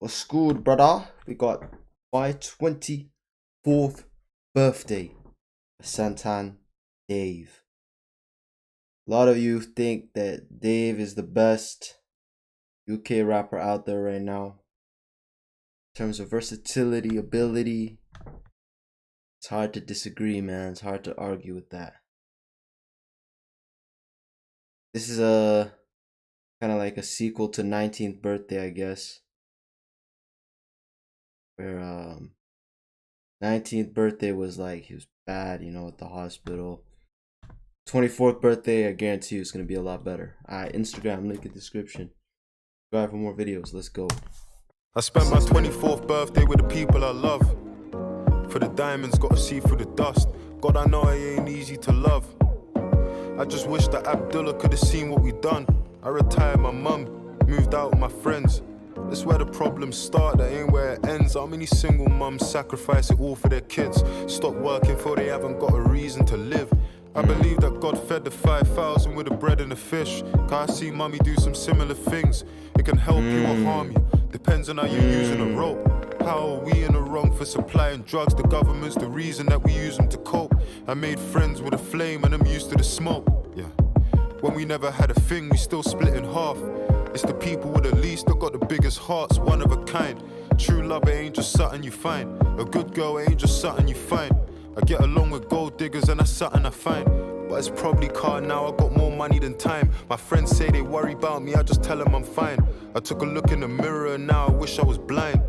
What's good, brother? We got my 24th birthday. Santan Dave. A lot of you think that Dave is the best UK rapper out there right now. In terms of versatility, ability, it's hard to disagree, man. It's hard to argue with that. This is a kind of like a sequel to 19th birthday, I guess. Where 19th birthday was like, he was bad, at the hospital. 24th birthday, I guarantee you it's going to be a lot better. Alright, Instagram, link in the description. Subscribe for more videos. Let's go. I spent my 24th birthday with the people I love. For the diamonds, gotta see through the dust. God, I know I ain't easy to love. I just wish that Abdullah could have seen what we done. I retired my mum, moved out with my friends. That's where the problems start, that ain't where it ends. How many single mums sacrifice it all for their kids? Stop working for they haven't got a reason to live. I believe that God fed the 5,000 with the bread and the fish. Cause I see mummy do some similar things. It can help you or harm you, depends on how you're using a rope. How are we in the wrong for supplying drugs? The government's the reason that we use them to cope. I made friends with a flame and I'm used to the smoke. Yeah. When we never had a thing, we still split in half. It's the people with the least that got the biggest hearts, one of a kind. True love, it ain't just something you find. A good girl, it ain't just something you find. I get along with gold diggers and that's something I find. But it's probably car now, I got more money than time. My friends say they worry about me, I just tell them I'm fine. I took a look in the mirror and now I wish I was blind.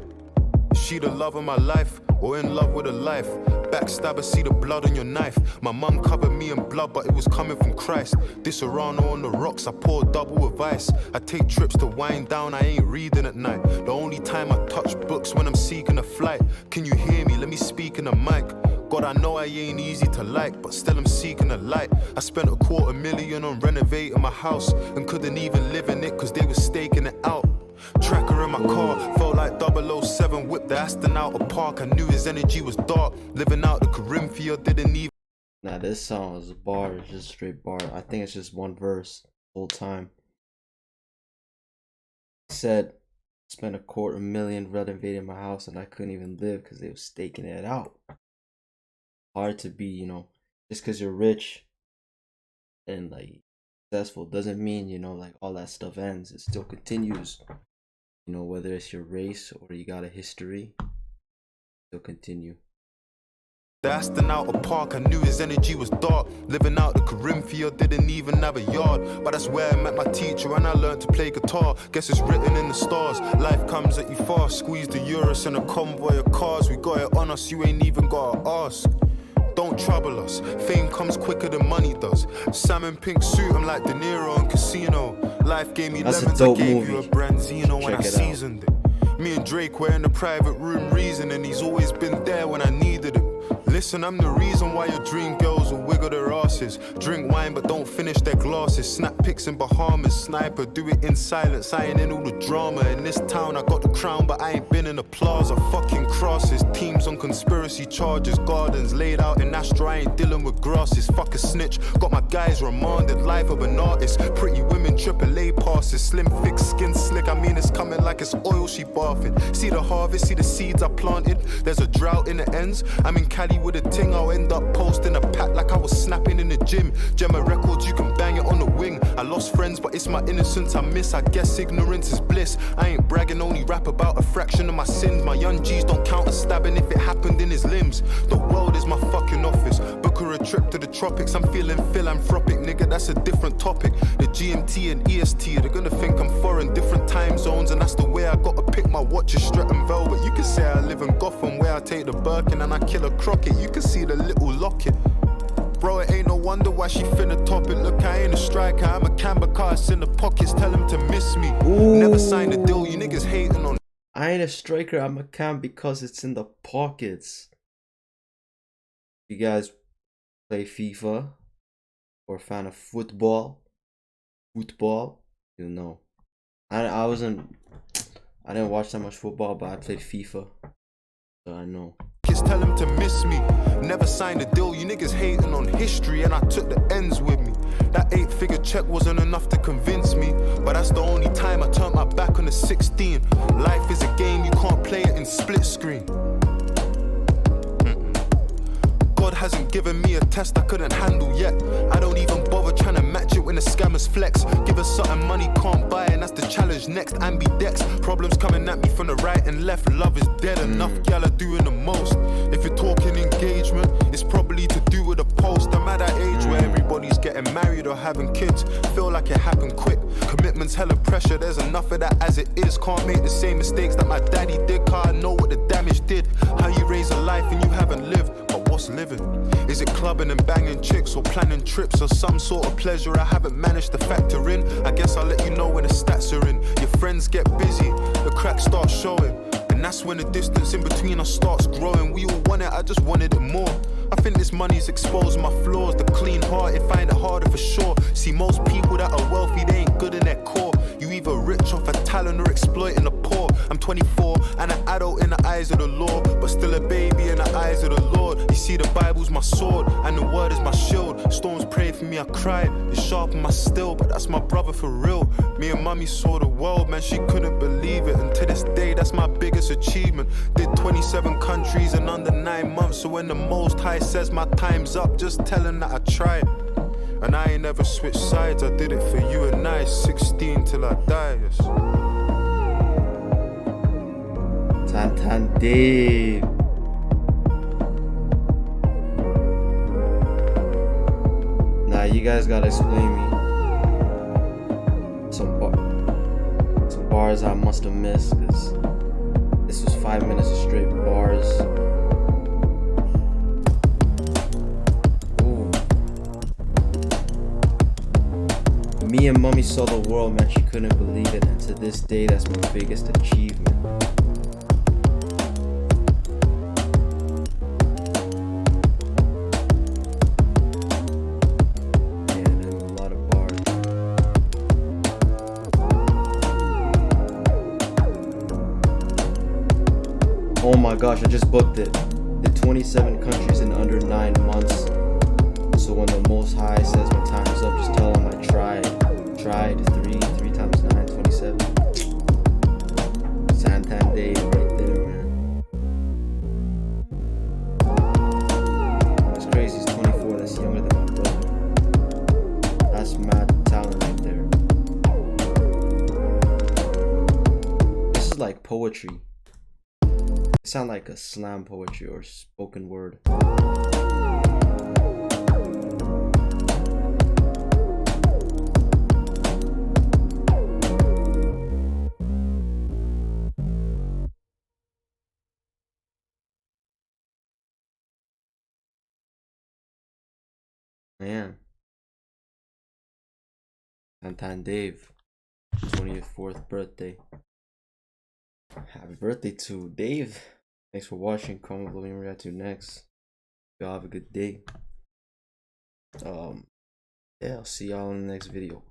Is she the love of my life, or in love with a life? Backstabber, see the blood on your knife. My mum covered me in blood, but it was coming from Christ. This Orano on the rocks, I pour double with ice. I take trips to wind down, I ain't reading at night. The only time I touch books when I'm seeking a flight. Can you hear me? Let me speak in the mic. God, I know I ain't easy to like, but still I'm seeking a light. I spent $250,000 on renovating my house, and couldn't even live in it cause they were staking it out. Tracker in my car, felt like 007, whipped the Aston out of park. I knew his energy was dark, living out the Corinthia, didn't even. Nah, this song is a bar, it's just straight bar. I think it's just one verse the whole time. He said, spent $250,000 renovating my house and I couldn't even live because they were staking it out. Hard to be, just because you're rich and like successful doesn't mean, like all that stuff ends. It still continues. Whether it's your race or you got a history, it'll continue. Aston out of park, I knew his energy was dark. Living out the Corinthia, didn't even have a yard. But that's where I met my teacher and I learned to play guitar. Guess it's written in the stars, life comes at you fast. Squeeze the Urus in a convoy of cars. We got it on us, you ain't even gotta ask. Don't trouble us, fame comes quicker than money does. Salmon pink suit, I'm like De Niro in Casino. Life gave me lemons, I gave you a Branzino when I seasoned it. Me and Drake were in the private room reasoning. He's always been there when I needed him. Listen, I'm the reason why your dream girls will wiggle their asses. Drink wine but don't finish their glasses. Snap pics in Bahamas, sniper, do it in silence. I ain't in all the drama. In this town I got the crown but I ain't been in the plaza. Fucking crosses, teams on conspiracy charges. Gardens laid out in Astra, I ain't dealing with grasses. Fuck a snitch, got my guys remanded. Life of an artist, pretty women, AAA passes. Slim, thick, skin slick, I mean it's coming like it's oil she bathing. See the harvest, see the seeds I planted. There's a drought in the ends, I'm in Cali with a ting, I'll end up posting a pack like I was snapping in the gym. Gemma Records, you can bang it on the wing. I lost friends, but it's my innocence I miss. I guess ignorance is bliss. I ain't bragging, only rap about a fraction of my sins. My young G's don't count as stabbing if it happened in his limbs. The world is my fucking office. Book her a trip to the tropics. I'm feeling philanthropic, nigga, that's a different topic. The GMT and EST, they're gonna think I'm foreign, different time zones, and that's the way I gotta pick my watches, Stretton Velvet. You can say I live in Gotham, where I take the Birkin and I kill a Crockett. You can see the little locket. Bro, it ain't no wonder why she finna top it. Look, I ain't a striker, I'm a camber cast in the pockets. Tell him to miss me. Ooh. Never signed a deal, you niggas hating on. I ain't a striker, I'm a cam because it's in the pockets. You guys play FIFA or a fan of football? You know. I didn't watch that much football, but I played FIFA, so I know. kids tell him to miss me. Never signed a deal, you niggas hating on history, and I took the ends with me. That 8-figure check wasn't enough to convince me, but that's the only time I turned my back on the 16. Life is a game, you can't play it in split screen. God hasn't given me a test I couldn't handle yet. I don't even bother trying to match it when the scammers flex. Give us something money can't buy, and that's the challenge next. Ambidex, problems coming at me from the right and left. Love is dead, enough gal are doing the most. If you're talking engagement, it's probably to do with a post. I'm at that age where everybody's getting married or having kids. Feel like it happened quick. Commitment's hella pressure, there's enough of that as it is. Can't make the same mistakes that my daddy did, cause I know what the damage did. How you raise a life and you haven't lived, but what's living? Is it clubbing and banging chicks, or planning trips, or some sort of pleasure I haven't managed to factor in? I guess I'll let you know when the stats are in. Your friends get busy, the cracks start showing, and that's when the distance in between us starts growing. We all want it, I just wanted it more. I think this money's exposed my flaws. The clean-hearted find it harder for sure. See, most people that are wealthy, they ain't good in their core. You either rich off a talent or exploiting the poor. I'm 24 and an adult in the eyes of the law, but still a baby in the eyes of the Lord. You see, the Bible's my sword and the word is my shield. Storms prayed for me, I cried. It sharpened my steel, but that's my brother for real. Me and mommy saw the world, man, she couldn't believe it. And to this day, that's my biggest achievement. Did 27 countries in under 9 months. So when the Most High says my time's up, just tell him that I tried. And I ain't never switched sides, I did it for you and I. 16 till I die, yes. Santan Dave. Nah, you guys gotta explain me some bars I must have missed, because this was 5 minutes of straight bars. Ooh. Me and mommy saw the world, man, she couldn't believe it, and to this day that's my biggest achievement. Oh my gosh, I just booked it. Did 27 countries in under 9 months. So when the Most High says my time is up, just tell him I tried. Tried 3 times 9, 27. Santan Dave right there, man. That's crazy, he's 24, that's younger than my brother. That's mad talent right there. This is like poetry. It sound like a slam poetry or spoken word. Man. Santan Dave, 24th birthday. Happy birthday to Dave. Thanks for watching. Comment below and react to next. Y'all have a good day. Yeah, I'll see y'all in the next video.